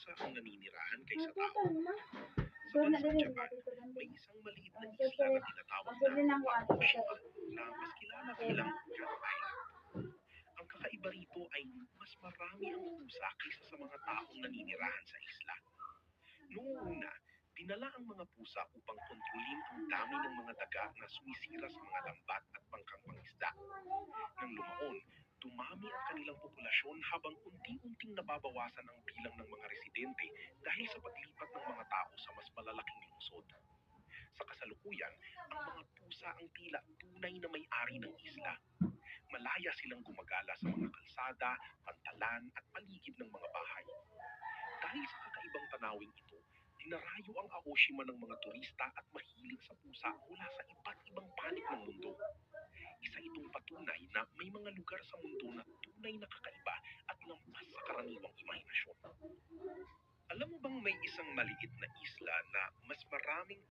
pusa ang naninirahan kaysa tao. Total na. Sa bansang Japan, may isang maliit na isla na tinatawag na Aoshima na mas kilala bilang Cat Island. Ang kakaiba rito ay mas marami ang pusa kaysa sa mga taong naninirahan sa isla. Noong una, dinala ang mga pusa upang kontrolin ang dami ng mga daga na sumisira sa mga lambat at bangkang pangisda. Nang lumaon, dumami ang kanilang populasyon habang unti-unting nababawasan ang bilang ng mga residente dahil sa paglipat ng mga tao sa mas malalaking lungsod. Sa kasalukuyan, ang mga pusa ang tila tunay na may-ari ng isla. Malaya silang gumagala sa mga kalsada, pantalan at paligid ng mga bahay. Dahil sa kakaibang tanawing ito, dinarayo ang Aoshima ng mga turista at mahilig sa pusa mula sa iba't ibang panig ng mundo. Isa itong patunay na may mga lugar sa mundo na tunay na kakaiba at lampas sa karaniwang imahinasyon. Alam mo bang may isang maliit na isla na mas maraming